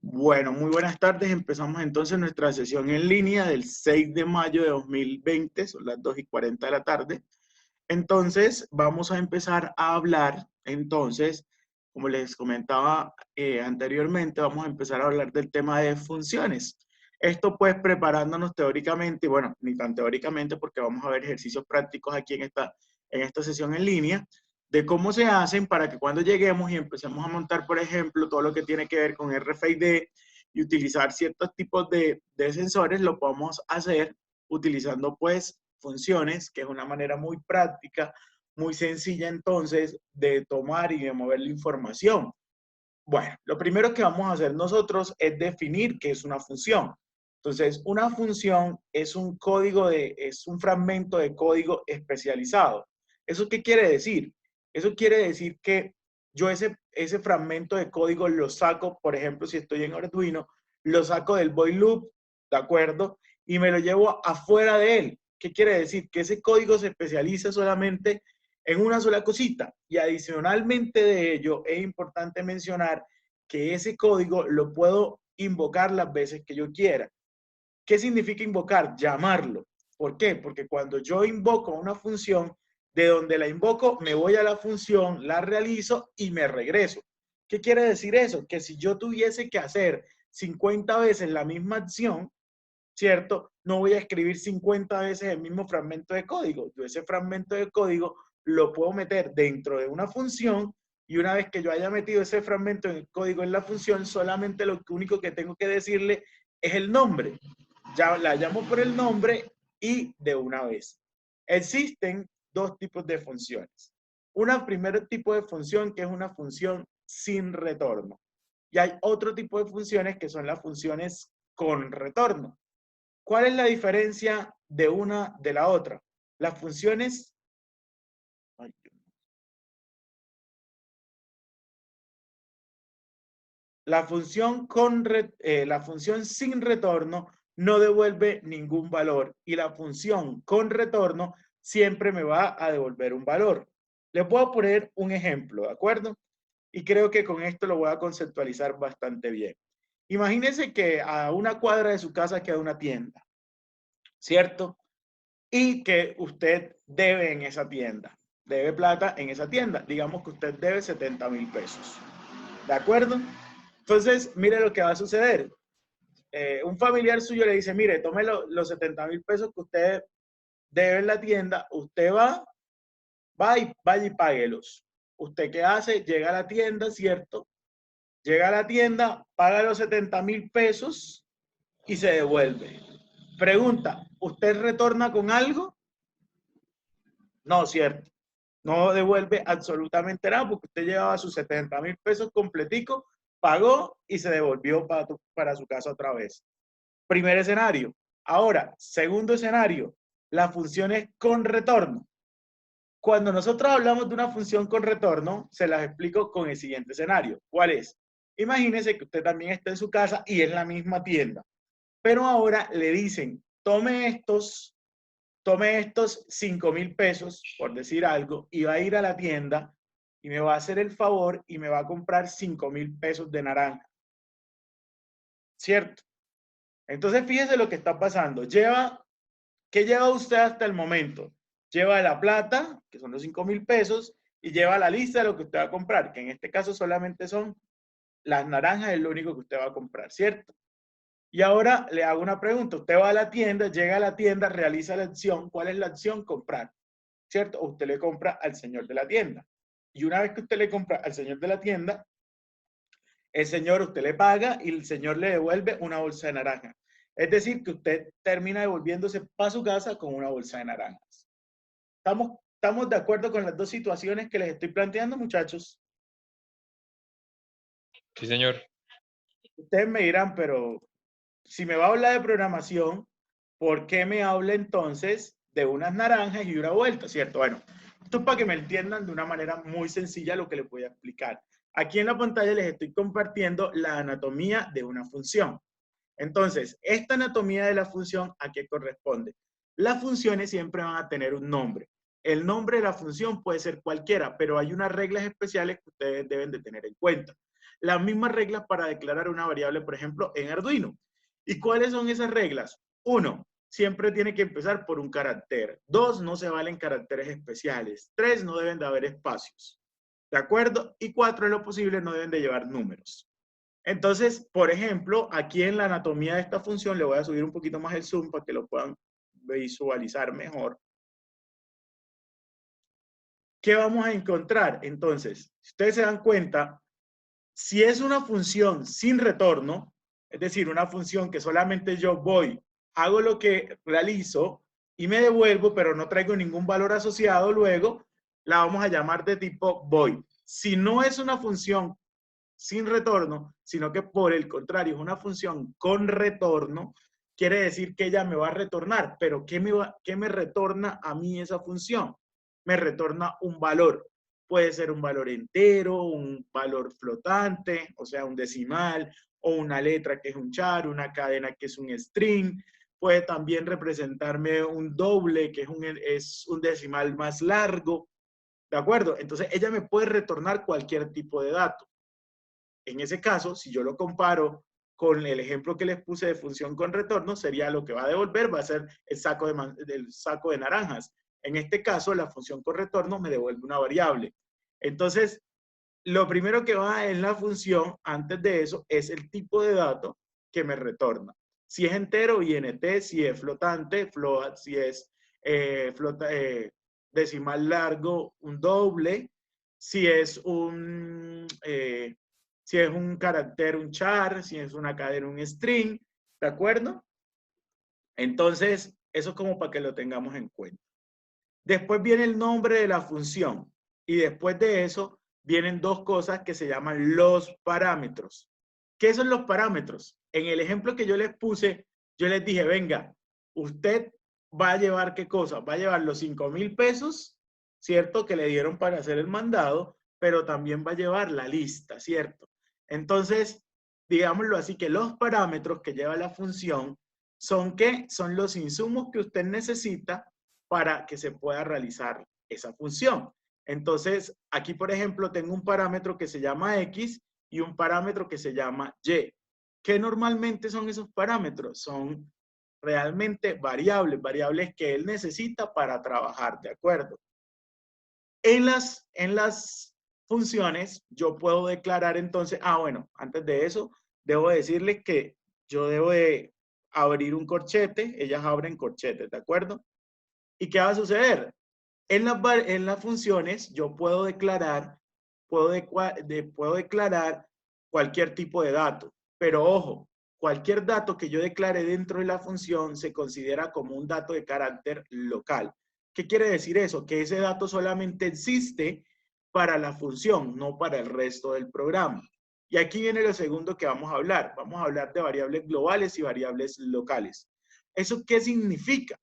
Bueno, muy buenas tardes. Empezamos entonces nuestra sesión en línea del 6 de mayo de 2020. Son las 2:40 de la tarde. Entonces, vamos a empezar a hablar, entonces, como les comentaba anteriormente, vamos a empezar a hablar del tema de funciones. Esto pues preparándonos teóricamente, y bueno, ni tan teóricamente porque vamos a ver ejercicios prácticos aquí en esta sesión en línea, de cómo se hacen para que cuando lleguemos y empecemos a montar, por ejemplo, todo lo que tiene que ver con RFID y utilizar ciertos tipos de sensores, lo podamos hacer utilizando pues funciones, que es una manera muy práctica, muy sencilla entonces de tomar y de mover la información. Bueno, lo primero que vamos a hacer nosotros es definir qué es una función. Entonces, una función es es un fragmento de código especializado. ¿Eso qué quiere decir? Eso quiere decir que yo ese fragmento de código lo saco, por ejemplo, si estoy en Arduino, lo saco del void loop, ¿de acuerdo? Y me lo llevo afuera de él. ¿Qué quiere decir? Que ese código se especializa solamente en una sola cosita. Y adicionalmente de ello, es importante mencionar que ese código lo puedo invocar las veces que yo quiera. ¿Qué significa invocar? Llamarlo. ¿Por qué? Porque cuando yo invoco una función, de donde la invoco, me voy a la función, la realizo y me regreso. ¿Qué quiere decir eso? Que si yo tuviese que hacer 50 veces la misma acción, ¿cierto? No voy a escribir 50 veces el mismo fragmento de código. Yo ese fragmento de código lo puedo meter dentro de una función y una vez que yo haya metido ese fragmento de código en la función, solamente lo único que tengo que decirle es el nombre. Ya la llamo por el nombre y de una vez. Existen dos tipos de funciones. Una primer tipo de función que es una función sin retorno. Y hay otro tipo de funciones que son las funciones con retorno. ¿Cuál es la diferencia de una de la otra? Las funciones, la función sin retorno no devuelve ningún valor y la función con retorno siempre me va a devolver un valor. Les voy a poner un ejemplo, ¿de acuerdo? Y creo que con esto lo voy a conceptualizar bastante bien. Imagínense que a una cuadra de su casa queda una tienda, ¿cierto? Y que usted debe en esa tienda, debe plata en esa tienda. Digamos que usted debe 70,000 pesos. ¿De acuerdo? Entonces, mire lo que va a suceder. Un familiar suyo le dice, mire, tome los 70,000 pesos que usted debe en la tienda, usted vaya y páguelos. ¿Usted qué hace? Llega a la tienda, ¿cierto? Llega a la tienda, paga los 70,000 pesos y se devuelve. Pregunta, ¿usted retorna con algo? No, ¿cierto? No devuelve absolutamente nada porque usted llevaba sus 70,000 pesos completico, pagó y se devolvió para su casa otra vez. Primer escenario. Ahora, segundo escenario, la función es con retorno. Cuando nosotros hablamos de una función con retorno, se las explico con el siguiente escenario. ¿Cuál es? Imagínese que usted también está en su casa y es la misma tienda, pero ahora le dicen, tome estos 5,000 pesos, por decir algo, y va a ir a la tienda y me va a hacer el favor y me va a comprar 5,000 pesos de naranja. ¿Cierto? Entonces, fíjese lo que está pasando. ¿Qué lleva usted hasta el momento? Lleva la plata, que son los 5,000 pesos, y lleva la lista de lo que usted va a comprar, que en este caso solamente son las naranjas, es lo único que usted va a comprar, ¿cierto? Y ahora le hago una pregunta. Usted va a la tienda, llega a la tienda, realiza la acción. ¿Cuál es la acción? Comprar. ¿Cierto? O usted le compra al señor de la tienda. Y una vez que usted le compra al señor de la tienda, el señor usted le paga y el señor le devuelve una bolsa de naranja. Es decir, que usted termina devolviéndose para su casa con una bolsa de naranjas. ¿Estamos de acuerdo con las dos situaciones que les estoy planteando, muchachos? Sí, señor. Ustedes me dirán, pero si me va a hablar de programación, ¿por qué me habla entonces de unas naranjas y una vuelta? ¿Cierto? Bueno, esto es para que me entiendan de una manera muy sencilla lo que les voy a explicar. Aquí en la pantalla les estoy compartiendo la anatomía de una función. Entonces, esta anatomía de la función, ¿a qué corresponde? Las funciones siempre van a tener un nombre. El nombre de la función puede ser cualquiera, pero hay unas reglas especiales que ustedes deben de tener en cuenta. las mismas reglas para declarar una variable, por ejemplo, en Arduino. ¿Y cuáles son esas reglas? 1, siempre tiene que empezar por un carácter. 2, no se valen caracteres especiales. 3, no deben de haber espacios. ¿De acuerdo? Y 4, en lo posible, no deben de llevar números. Entonces, por ejemplo, aquí en la anatomía de esta función, le voy a subir un poquito más el zoom para que lo puedan visualizar mejor. ¿Qué vamos a encontrar? Entonces, si ustedes se dan cuenta, si es una función sin retorno, es decir, una función que solamente yo voy, hago lo que realizo y me devuelvo, pero no traigo ningún valor asociado luego, la vamos a llamar de tipo void. Si no es una función sin retorno, sino que por el contrario es una función con retorno, quiere decir que ella me va a retornar. Pero ¿qué me retorna a mí esa función? Me retorna un valor. Puede ser un valor entero, un valor flotante, o sea, un decimal, o una letra que es un char, una cadena que es un string. Puede también representarme un doble, que es un decimal más largo. ¿De acuerdo? Entonces, ella me puede retornar cualquier tipo de dato. En ese caso, si yo lo comparo con el ejemplo que les puse de función con retorno, sería lo que va a devolver, va a ser el saco de naranjas. En este caso, la función con retorno me devuelve una variable. Entonces, lo primero que va en la función, antes de eso, es el tipo de dato que me retorna. Si es entero, int, si es flotante, float, si es decimal largo, un doble, si es si es un carácter, un char, si es una cadena, un string, ¿de acuerdo? Entonces, eso es como para que lo tengamos en cuenta. Después viene el nombre de la función y después de eso vienen dos cosas que se llaman los parámetros. ¿Qué son los parámetros? En el ejemplo que yo les puse, yo les dije, venga, usted va a llevar ¿qué cosa? Va a llevar los 5,000 pesos, ¿cierto? Que le dieron para hacer el mandado, pero también va a llevar la lista, ¿cierto? Entonces, digámoslo así, que los parámetros que lleva la función son ¿qué? Son los insumos que usted necesita para que se pueda realizar esa función. Entonces, aquí, por ejemplo, tengo un parámetro que se llama X y un parámetro que se llama Y. ¿Qué normalmente son esos parámetros? Son realmente variables que él necesita para trabajar, ¿de acuerdo? En las funciones, yo puedo declarar entonces, bueno, antes de eso, debo decirle que yo debo de abrir un corchete, ellas abren corchetes, ¿de acuerdo? ¿Y qué va a suceder? En las funciones yo puedo declarar, puedo declarar cualquier tipo de dato, pero ojo, cualquier dato que yo declare dentro de la función se considera como un dato de carácter local. ¿Qué quiere decir eso? Que ese dato solamente existe para la función, no para el resto del programa. Y aquí viene lo segundo que vamos a hablar. Vamos a hablar de variables globales y variables locales. ¿Eso qué significa?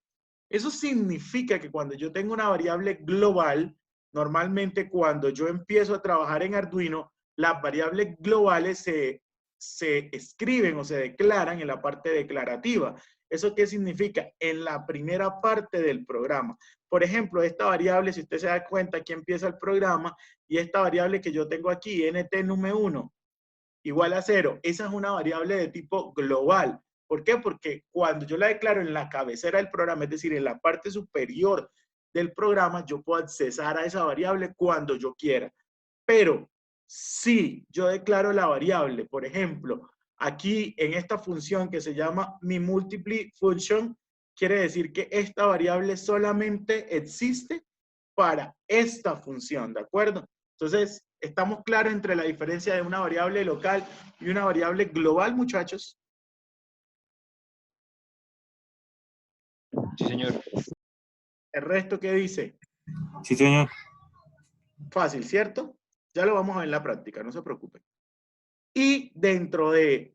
Eso significa que cuando yo tengo una variable global, normalmente cuando yo empiezo a trabajar en Arduino, las variables globales se escriben o se declaran en la parte declarativa. ¿Eso qué significa? En la primera parte del programa. Por ejemplo, esta variable, si usted se da cuenta, aquí empieza el programa y esta variable que yo tengo aquí, nt número 1, igual a 0, esa es una variable de tipo global. ¿Por qué? Porque cuando yo la declaro en la cabecera del programa, es decir, en la parte superior del programa, yo puedo accesar a esa variable cuando yo quiera. Pero si yo declaro la variable, por ejemplo, aquí en esta función que se llama mi multiply function, quiere decir que esta variable solamente existe para esta función, ¿de acuerdo? Entonces, ¿estamos claros entre la diferencia de una variable local y una variable global, muchachos? Sí, señor. ¿El resto qué dice? Sí, señor. Fácil, ¿cierto? Ya lo vamos a ver en la práctica, no se preocupen. Y dentro de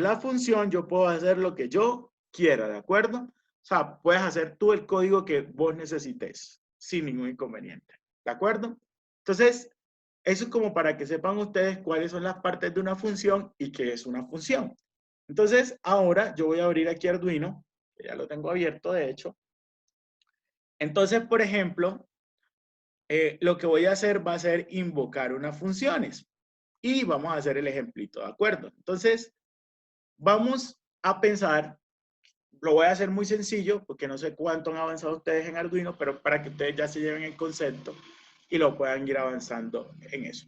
la función yo puedo hacer lo que yo quiera, ¿de acuerdo? O sea, puedes hacer tú el código que vos necesites sin ningún inconveniente, ¿de acuerdo? Entonces, eso es como para que sepan ustedes cuáles son las partes de una función y qué es una función. Entonces, ahora yo voy a abrir aquí Arduino, que ya lo tengo abierto de hecho. Entonces, por ejemplo, lo que voy a hacer va a ser invocar unas funciones. y vamos a hacer el ejemplito, ¿de acuerdo? Entonces, vamos a pensar, lo voy a hacer muy sencillo, porque no sé cuánto han avanzado ustedes en Arduino, pero para que ustedes ya se lleven el concepto y lo puedan ir avanzando en eso.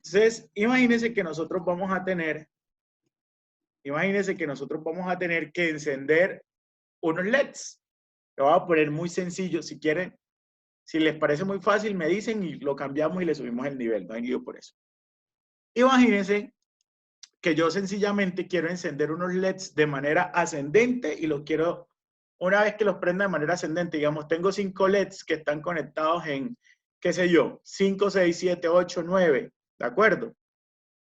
Entonces, imagínense que nosotros vamos a tener que encender unos LEDs. Lo voy a poner muy sencillo, si quieren, si les parece muy fácil, me dicen y lo cambiamos y le subimos el nivel, no hay lío por eso. Imagínense que yo sencillamente quiero encender unos LEDs de manera ascendente y los quiero, una vez que los prenda de manera ascendente, digamos, tengo 5 LEDs que están conectados en, qué sé yo, 5, 6, 7, 8, 9, ¿de acuerdo?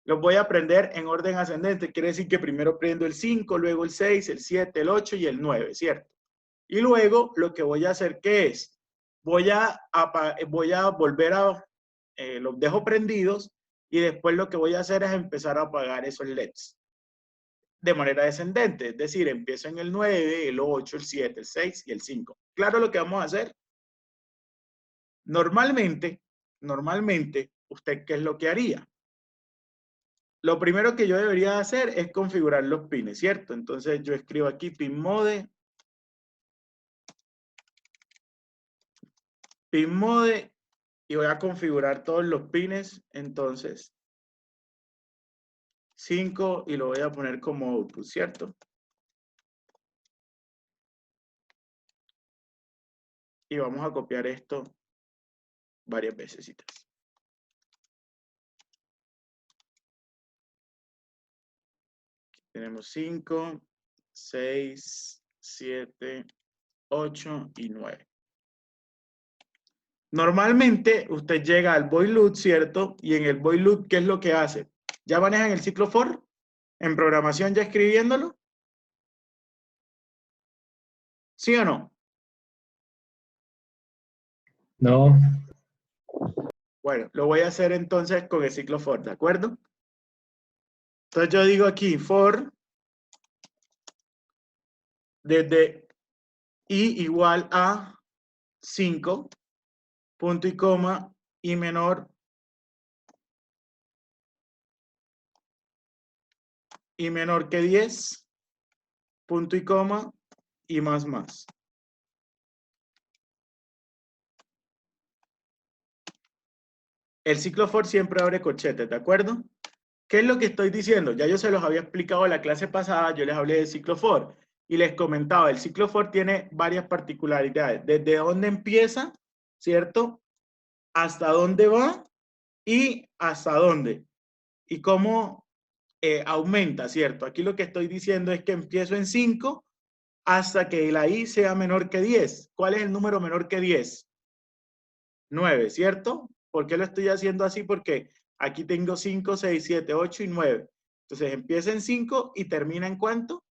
Los voy a prender en orden ascendente, quiere decir que primero prendo el 5, luego el 6, el 7, el 8 y el 9, ¿cierto? Y luego lo que voy a hacer, ¿qué es? Voy a volver a, los dejo prendidos y después lo que voy a hacer es empezar a apagar esos LEDs de manera descendente, es decir, empiezo en el 9, el 8, el 7, el 6 y el 5. ¿Claro lo que vamos a hacer? Normalmente, ¿usted qué es lo que haría? Lo primero que yo debería hacer es configurar los pines, ¿cierto? Entonces yo escribo aquí pin mode y voy a configurar todos los pines, entonces 5 y lo voy a poner como output, ¿cierto? Y vamos a copiar esto varias veces. Tenemos 5, 6, 7, 8 y 9. Normalmente usted llega al void loop, ¿cierto? Y en el void loop, ¿qué es lo que hace? ¿Ya manejan el ciclo for? ¿En programación ya escribiéndolo? ¿Sí o no? No. Bueno, lo voy a hacer entonces con el ciclo for, ¿de acuerdo? Entonces yo digo aquí for desde i igual a 5, punto y coma, y menor que 10, punto y coma, y más. El ciclo for siempre abre corchetes, ¿de acuerdo? ¿Qué es lo que estoy diciendo? Ya yo se los había explicado en la clase pasada, yo les hablé del ciclo for y les comentaba, el ciclo for tiene varias particularidades. Desde dónde empieza, ¿cierto? Hasta dónde va y hasta dónde. Y cómo aumenta, ¿cierto? Aquí lo que estoy diciendo es que empiezo en 5 hasta que la i sea menor que 10. ¿Cuál es el número menor que 10? 9, ¿cierto? ¿Por qué lo estoy haciendo así? Porque aquí tengo 5, 6, 7, 8 y 9. Entonces empieza en 5 y termina en ¿cuánto?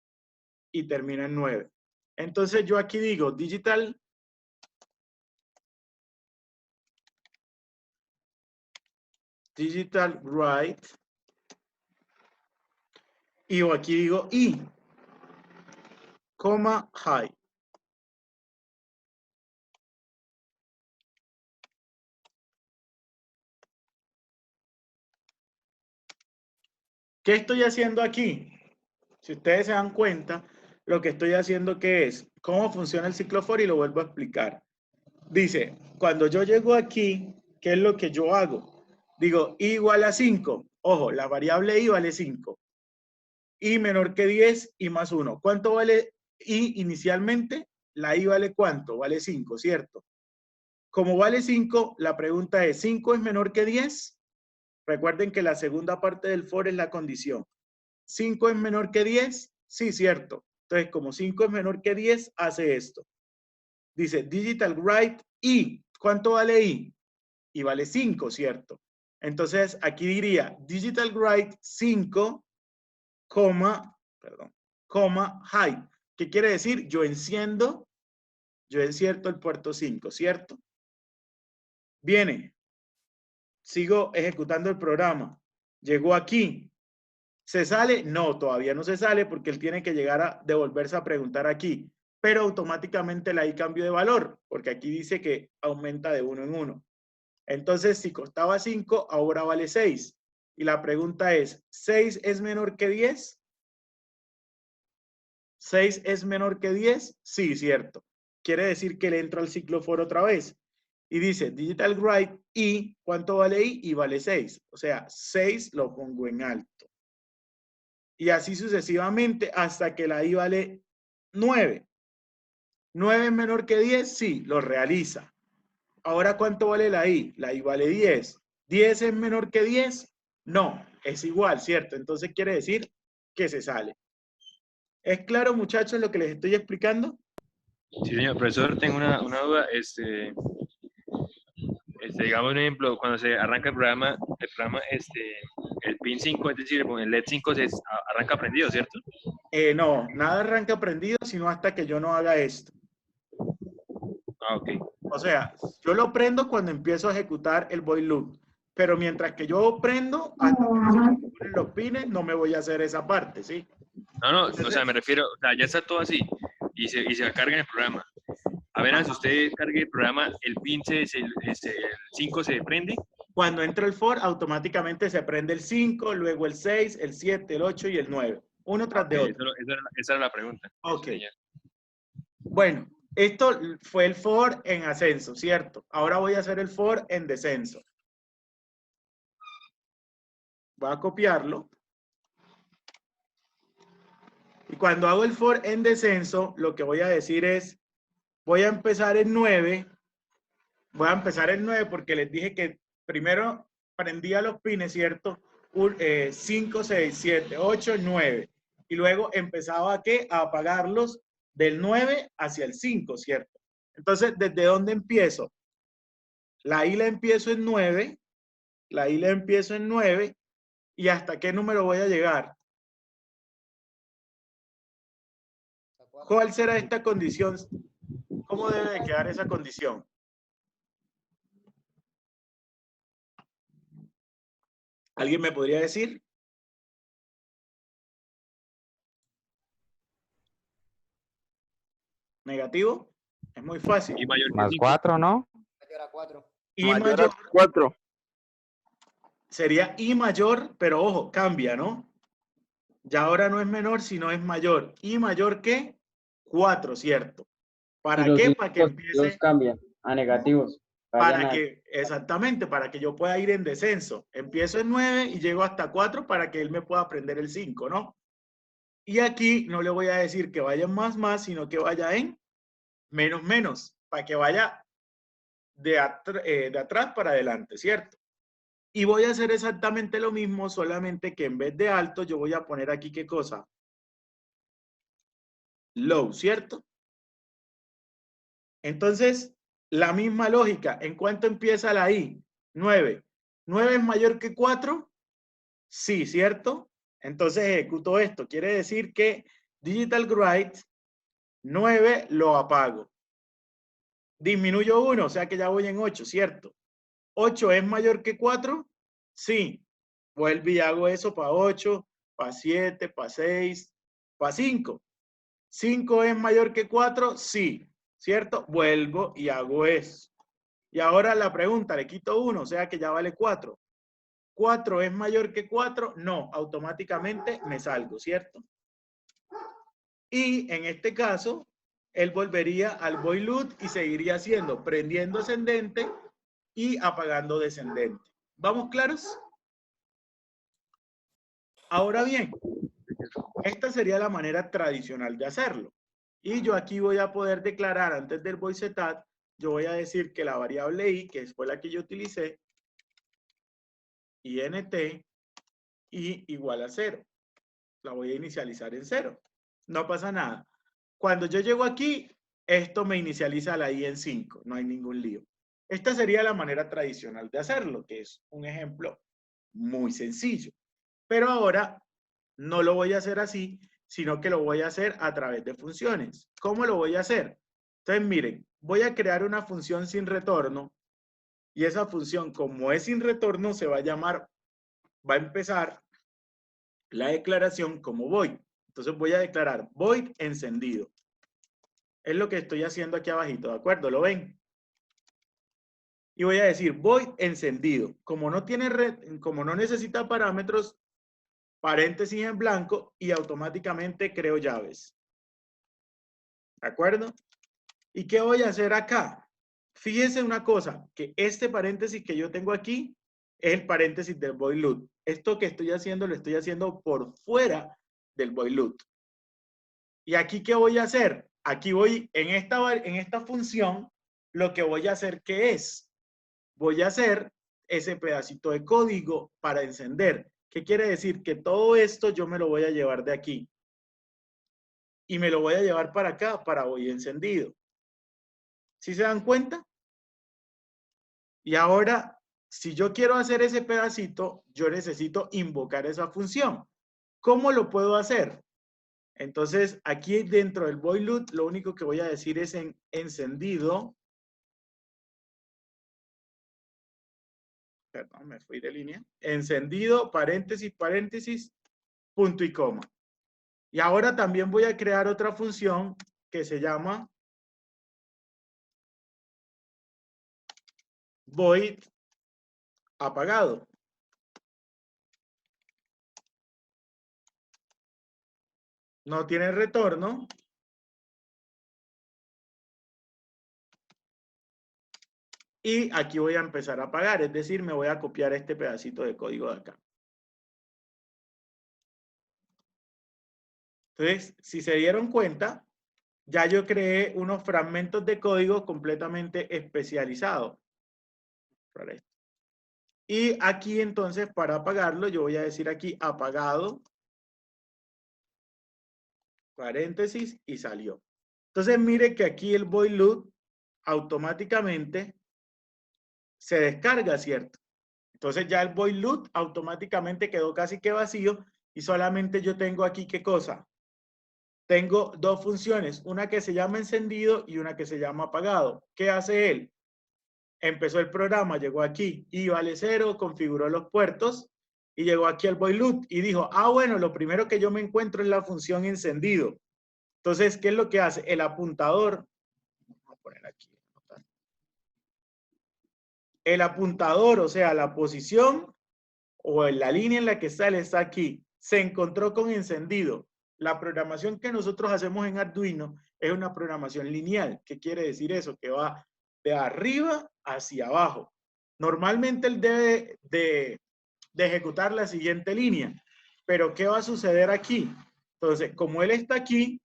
Y termina en 9. Entonces yo aquí digo digital write y aquí digo i, coma high. ¿Qué estoy haciendo aquí? Si ustedes se dan cuenta, lo que estoy haciendo que es, cómo funciona el ciclo for y lo vuelvo a explicar. Dice, cuando yo llego aquí, ¿qué es lo que yo hago? Digo, i igual a 5. Ojo, la variable i vale 5. I menor que 10 y más 1. ¿Cuánto vale i inicialmente? La i vale ¿cuánto? Vale 5, ¿cierto? Como vale 5, la pregunta es, ¿5 es menor que 10? Recuerden que la segunda parte del for es la condición. ¿5 es menor que 10? Sí, cierto. Entonces, como 5 es menor que 10, hace esto. Dice digital write i. ¿Cuánto vale i? Y vale 5, ¿cierto? Entonces, aquí diría digital write 5, coma high. ¿Qué quiere decir? Yo encierto el puerto 5, ¿cierto? Viene. Sigo ejecutando el programa. Llegó aquí. ¿Se sale? No, todavía no se sale porque él tiene que llegar a devolverse a preguntar aquí. Pero automáticamente la i cambió de valor, porque aquí dice que aumenta de 1 en 1. Entonces, si costaba 5, ahora vale 6. Y la pregunta es, ¿6 es menor que 10? ¿6 es menor que 10? Sí, cierto. Quiere decir que le entra al ciclo for otra vez. Y dice digital write y ¿cuánto vale i? Y vale 6. O sea, 6 lo pongo en alto. Y así sucesivamente hasta que la i vale 9. ¿9 es menor que 10? Sí, lo realiza. Ahora, ¿cuánto vale la i? La i vale 10. ¿10 es menor que 10? No, es igual, ¿cierto? Entonces quiere decir que se sale. ¿Es claro, muchachos, lo que les estoy explicando? Sí, señor. Profesor, tengo una duda. Digamos un ejemplo, cuando se arranca el pin 5, es decir, con el LED 5 arranca prendido, ¿cierto? No, nada arranca prendido, sino hasta que yo no haga esto. Ah, ok. O sea, yo lo prendo cuando empiezo a ejecutar el void loop. Pero mientras que yo prendo, hasta que no se configuren los pines, no me voy a hacer esa parte, ¿sí? No, Entonces, o sea, me refiero, o sea, ya está todo así y se carga en el programa. Apenas usted cargue el programa, el pin el 5 se prende. cuando entra el for, automáticamente se prende el 5, luego el 6, el 7, el 8 y el 9. Uno tras de otro. Esa era la pregunta. Ok. Sí, Bueno, esto fue el for en ascenso, ¿cierto? Ahora voy a hacer el for en descenso. Voy a copiarlo. Y cuando hago el for en descenso, lo que voy a decir es, voy a empezar en 9. Voy a empezar en 9 porque les dije que primero prendía los pines, ¿cierto? 5, 6, 7, 8, 9. Y luego empezaba ¿a qué? A apagarlos del 9 hacia el 5, ¿cierto? Entonces, ¿desde dónde empiezo? La i la empiezo en 9. La i la empiezo en 9. ¿Y hasta qué número voy a llegar? ¿Cuál será esta condición? ¿Cómo debe de quedar esa condición? ¿Alguien me podría decir? ¿Negativo? Es muy fácil. y mayor que Más 5. 4, ¿no? I Mayor a 4. sería I mayor, pero ojo, cambia, ¿no? Ya ahora no es menor, sino es mayor. I mayor que 4, ¿cierto? ¿Para los qué? signos Para que positivos empiece, cambian a negativos. para que, exactamente, para que yo pueda ir en descenso. Empiezo en 9 y llego hasta 4 para que él me pueda aprender el 5, ¿no? Y aquí no le voy a decir que vaya en más, sino que vaya en menos, para que vaya de atrás para adelante, ¿cierto? Y voy a hacer exactamente lo mismo, solamente que en vez de alto, yo voy a poner aquí, ¿qué cosa? Low, ¿cierto? Entonces, la misma lógica. ¿En cuánto empieza la I? 9. ¿9 es mayor que 4? Sí, ¿cierto? Entonces ejecuto esto. Quiere decir que digital write 9 lo apago. Disminuyo 1, o sea que ya voy en 8, ¿cierto? ¿8 es mayor que 4? Sí. Vuelvo y hago eso para 8, para 7, para 6, para 5. ¿5 es mayor que 4? Sí. ¿Cierto? Vuelvo y hago eso. Y ahora la pregunta, le quito 1, o sea que ya vale 4. ¿4 es mayor que 4? No, automáticamente me salgo, ¿cierto? Y en este caso, él volvería al void loop y seguiría haciendo prendiendo ascendente y apagando descendente. ¿Vamos claros? Ahora bien, esta sería la manera tradicional de hacerlo. Y yo aquí voy a poder declarar antes del void setup, yo voy a decir que la variable i, que fue la que yo utilicé, int, y igual a 0. La voy a inicializar en 0. No pasa nada. Cuando yo llego aquí, esto me inicializa la i en 5. No hay ningún lío. Esta sería la manera tradicional de hacerlo, que es un ejemplo muy sencillo. Pero ahora no lo voy a hacer así, sino que lo voy a hacer a través de funciones. ¿Cómo lo voy a hacer? Entonces, miren, voy a crear una función sin retorno y esa función, como es sin retorno, se va a llamar, va a empezar la declaración como void. Entonces voy a declarar void encendido. Es lo que estoy haciendo aquí abajito, ¿de acuerdo? ¿Lo ven? y voy a decir void encendido. Como como no necesita parámetros, paréntesis en blanco y automáticamente creo llaves. ¿De acuerdo? ¿Y qué voy a hacer acá? Fíjense una cosa, que este paréntesis que yo tengo aquí es el paréntesis del void loop. Esto que estoy haciendo lo estoy haciendo por fuera del void loop. ¿Y aquí qué voy a hacer? Aquí voy, en esta función, lo que voy a hacer, ¿qué es? Voy a hacer ese pedacito de código para encender. ¿Qué quiere decir? Que todo esto yo me lo voy a llevar de aquí. Y me lo voy a llevar para acá, para voy encendido. ¿Sí se dan cuenta? Y ahora, si yo quiero hacer ese pedacito, yo necesito invocar esa función. ¿Cómo lo puedo hacer? Entonces, aquí dentro del void loop, lo único que voy a decir es en encendido. Perdón, me fui de línea. Encendido, paréntesis, paréntesis, punto y coma. Y ahora también voy a crear otra función que se llama void apagado. No tiene retorno. Y aquí voy a empezar a apagar, es decir, me voy a copiar este pedacito de código de acá. Entonces, si se dieron cuenta, ya yo creé unos fragmentos de código completamente especializados. Para esto. Y aquí entonces, para apagarlo, yo voy a decir aquí apagado, paréntesis, y salió. Entonces, mire que aquí el void loop automáticamente se descarga, ¿cierto? Entonces ya el void loop automáticamente quedó casi que vacío y solamente yo tengo aquí, ¿qué cosa? Tengo dos funciones, una que se llama encendido y una que se llama apagado. ¿Qué hace él? Empezó el programa, llegó aquí, y vale 0, configuró los puertos y llegó aquí al void loop y dijo, bueno, lo primero que yo me encuentro es la función encendido. Entonces, ¿qué es lo que hace? El apuntador, vamos a poner aquí, el apuntador, o sea, la posición o en la línea en la que sale está aquí, se encontró con encendido. La programación que nosotros hacemos en Arduino es una programación lineal. ¿Qué quiere decir eso? Que va de arriba hacia abajo. Normalmente él debe de ejecutar la siguiente línea. Pero ¿qué va a suceder aquí? Entonces, como él está aquí,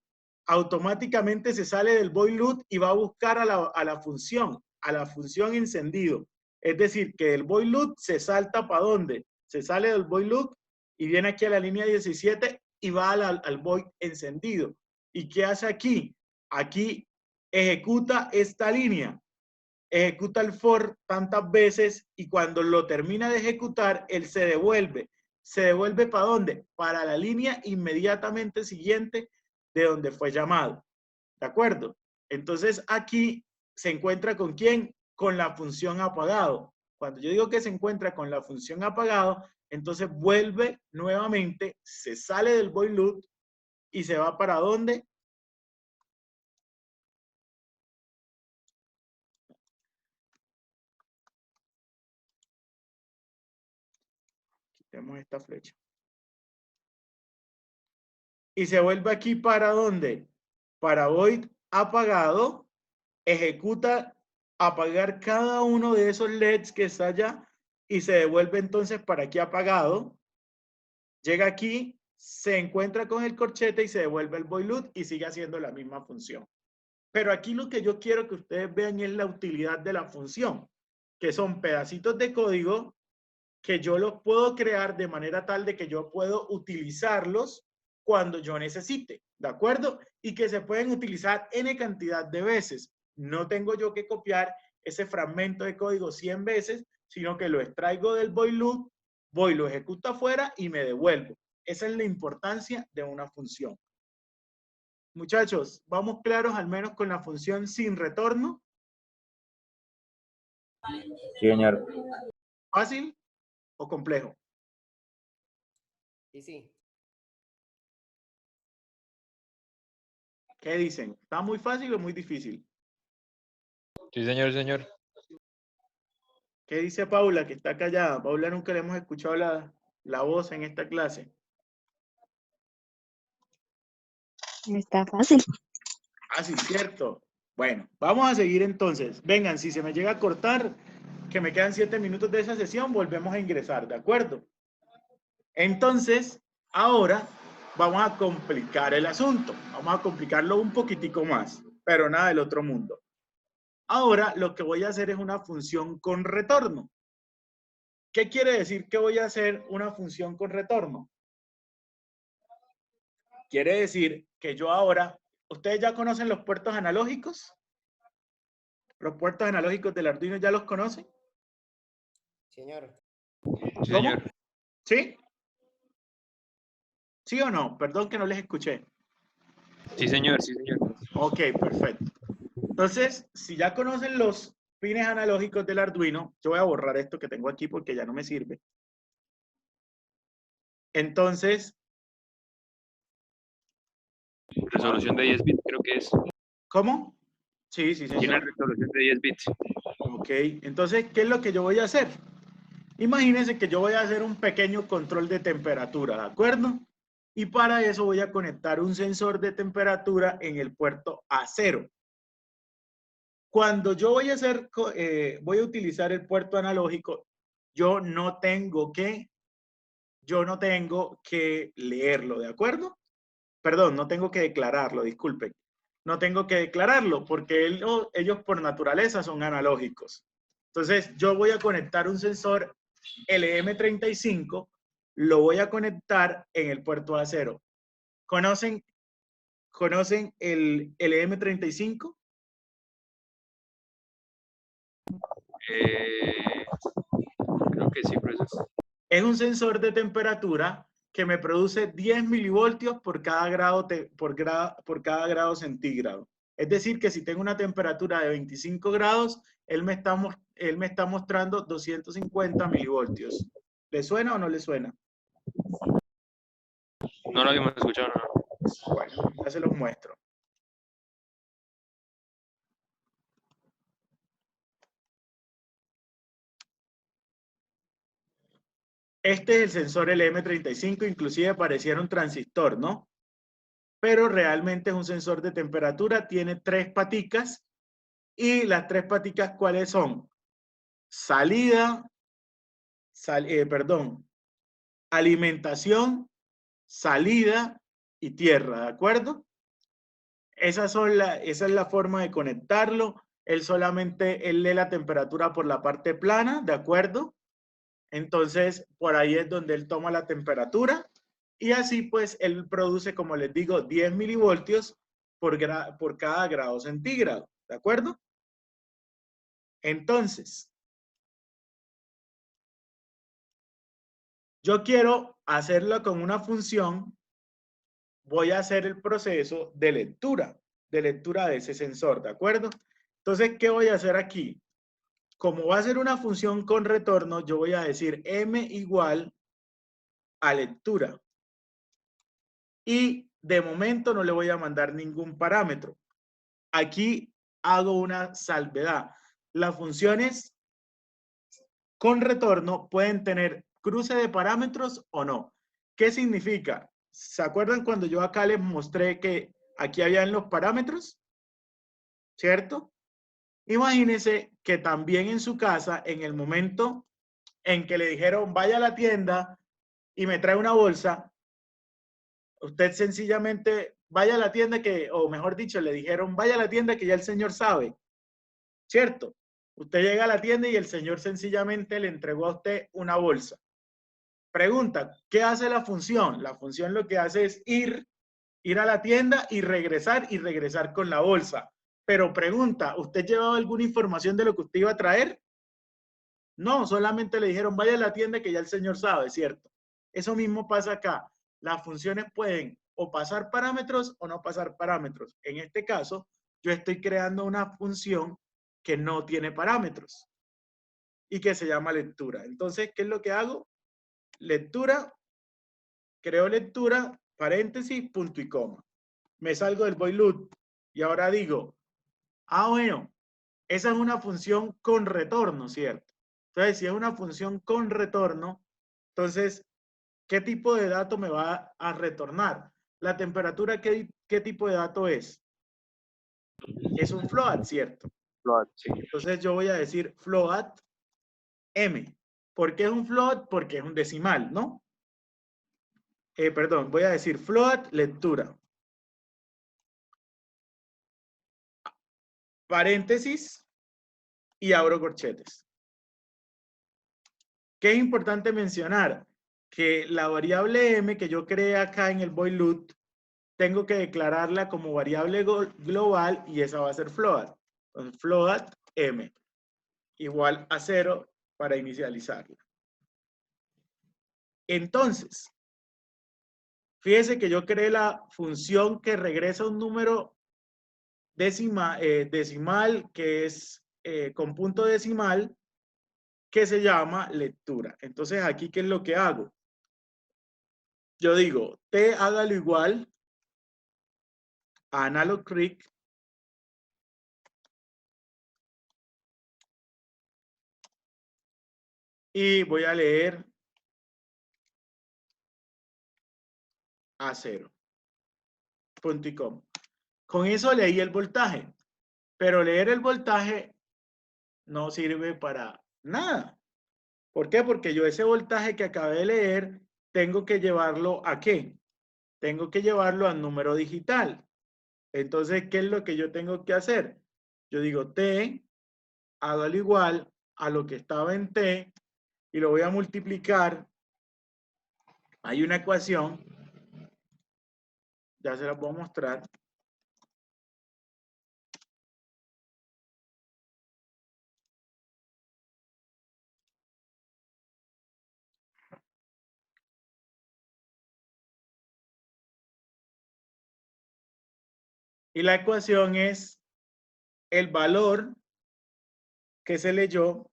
automáticamente se sale del void loop y va a buscar a la función encendido. Es decir, que el void loop se salta ¿para dónde? Se sale del void loop y viene aquí a la línea 17 y va al void encendido. ¿Y qué hace aquí? Aquí ejecuta esta línea, ejecuta el for tantas veces y cuando lo termina de ejecutar, él se devuelve. ¿Se devuelve para dónde? Para la línea inmediatamente siguiente de donde fue llamado. ¿De acuerdo? Entonces aquí se encuentra con quién? Con la función apagado. Cuando yo digo que se encuentra con la función apagado, entonces vuelve nuevamente, se sale del void loop y se va para dónde? Quitemos esta flecha. Y se vuelve aquí para dónde? Para void apagado, ejecuta apagar cada uno de esos LEDs que está allá y se devuelve entonces para aquí apagado. Llega aquí, se encuentra con el corchete y se devuelve el void loop y sigue haciendo la misma función. Pero aquí lo que yo quiero que ustedes vean es la utilidad de la función, que son pedacitos de código que yo los puedo crear de manera tal de que yo puedo utilizarlos cuando yo necesite, ¿de acuerdo? Y que se pueden utilizar N cantidad de veces. No tengo yo que copiar ese fragmento de código 100 veces, sino que lo extraigo del void loop, voy, lo ejecuto afuera y me devuelvo. Esa es la importancia de una función. Muchachos, ¿vamos claros al menos con la función sin retorno? Sí, señor. ¿Fácil o complejo? Sí, sí. ¿Qué dicen? ¿Está muy fácil o muy difícil? Sí, señor, señor. ¿Qué dice Paula, que está callada? Paula nunca le hemos escuchado la voz en esta clase. Está fácil. Ah, sí, cierto. Bueno, vamos a seguir entonces. Vengan, si se me llega a cortar, que me quedan 7 minutos de esa sesión, volvemos a ingresar, ¿de acuerdo? Entonces, ahora vamos a complicar el asunto. Vamos a complicarlo un poquitico más, pero nada del otro mundo. Ahora lo que voy a hacer es una función con retorno. ¿Qué quiere decir que voy a hacer una función con retorno? Quiere decir que yo ahora, ¿ustedes ya conocen los puertos analógicos? ¿Los puertos analógicos del Arduino ya los conocen? Señor. Sí, ¿Cómo? señor. ¿Sí? ¿Sí o no? Perdón que no les escuché. Sí, señor, sí, señor. Ok, perfecto. Entonces, si ya conocen los pines analógicos del Arduino, yo voy a borrar esto que tengo aquí porque ya no me sirve. Entonces, Resolución de 10 bits, creo que es. ¿cómo? Sí, sí, Tiene señor. resolución de 10 bits. Ok, entonces, ¿qué es lo que yo voy a hacer? Imagínense que yo voy a hacer un pequeño control de temperatura, ¿de acuerdo? Y para eso voy a conectar un sensor de temperatura en el puerto A0. Cuando yo voy a hacer, voy a utilizar el puerto analógico, yo no tengo que leerlo, ¿de acuerdo? Perdón, no tengo que declararlo, disculpen. No tengo que declararlo porque ellos por naturaleza son analógicos. Entonces, yo voy a conectar un sensor LM35, lo voy a conectar en el puerto A0. ¿Conocen el LM35? Creo que sí, profesor. Es un sensor de temperatura que me produce 10 milivoltios por cada grado, por cada grado centígrado. Es decir, que si tengo una temperatura de 25 grados, él me está mostrando 250 milivoltios. ¿Le suena o no le suena? No lo habíamos escuchado, no. Bueno, ya se los muestro. Este es el sensor LM35, inclusive pareciera un transistor, ¿no? Pero realmente es un sensor de temperatura, tiene 3 paticas y las 3 paticas, ¿cuáles son? Alimentación, salida y tierra, ¿de acuerdo? Esa es la forma de conectarlo. Él lee la temperatura por la parte plana, ¿de acuerdo? Entonces, por ahí es donde él toma la temperatura y así pues él produce, como les digo, 10 milivoltios por cada grado centígrado, ¿de acuerdo? Entonces, yo quiero hacerlo con una función, voy a hacer el proceso de lectura de ese sensor, ¿de acuerdo? Entonces, ¿qué voy a hacer aquí? Como va a ser una función con retorno, yo voy a decir m igual a lectura. Y de momento no le voy a mandar ningún parámetro. Aquí hago una salvedad. Las funciones con retorno pueden tener cruce de parámetros o no. ¿Qué significa? ¿Se acuerdan cuando yo acá les mostré que aquí habían los parámetros? ¿Cierto? Imagínense que también en su casa, en el momento en que le dijeron vaya a la tienda y me trae una bolsa, usted sencillamente vaya a la tienda o mejor dicho, le dijeron vaya a la tienda que ya el señor sabe, ¿cierto? Usted llega a la tienda y el señor sencillamente le entregó a usted una bolsa. Pregunta, ¿qué hace la función? La función lo que hace es ir a la tienda y regresar con la bolsa. Pero pregunta, ¿usted llevaba alguna información de lo que usted iba a traer? No, solamente le dijeron, vaya a la tienda que ya el señor sabe, ¿cierto? Eso mismo pasa acá. Las funciones pueden o pasar parámetros o no pasar parámetros. En este caso, yo estoy creando una función que no tiene parámetros y que se llama lectura. Entonces, ¿qué es lo que hago? Lectura, creo lectura, paréntesis, punto y coma. Me salgo del void loop y ahora digo, bueno, esa es una función con retorno, ¿cierto? Entonces, si es una función con retorno, entonces, ¿qué tipo de dato me va a retornar? La temperatura, ¿qué tipo de dato es? Es un float, ¿cierto? Float, sí. Entonces yo voy a decir float m. ¿Por qué es un float? Porque es un decimal, ¿no? Perdón, voy a decir float lectura. Paréntesis y abro corchetes. ¿Qué es importante mencionar? Que la variable m que yo creé acá en el void loop, tengo que declararla como variable global y esa va a ser float. Entonces, float m igual a 0 para inicializarla. Entonces, fíjese que yo creé la función que regresa un número decimal que es con punto decimal, que se llama lectura. Entonces, aquí, ¿qué es lo que hago? Yo digo, t hágalo igual a analogclick y voy a leer a 0. Punto y coma. Con eso leí el voltaje, pero leer el voltaje no sirve para nada. ¿Por qué? Porque yo ese voltaje que acabé de leer, tengo que llevarlo ¿a qué? Tengo que llevarlo al número digital. Entonces, ¿qué es lo que yo tengo que hacer? Yo digo t, hágalo igual a lo que estaba en t, y lo voy a multiplicar. Hay una ecuación, ya se la puedo mostrar. Y la ecuación es el valor que se leyó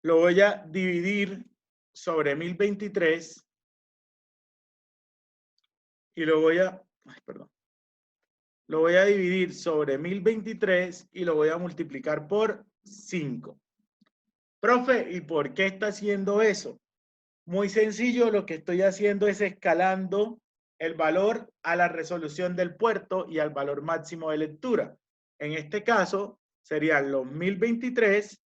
lo voy a dividir sobre 1023 y lo voy a, lo voy a dividir sobre 1023 y lo voy a multiplicar por 5. Profe, ¿y por qué está haciendo eso? Muy sencillo, lo que estoy haciendo es escalando el valor a la resolución del puerto y al valor máximo de lectura. En este caso, serían los 1023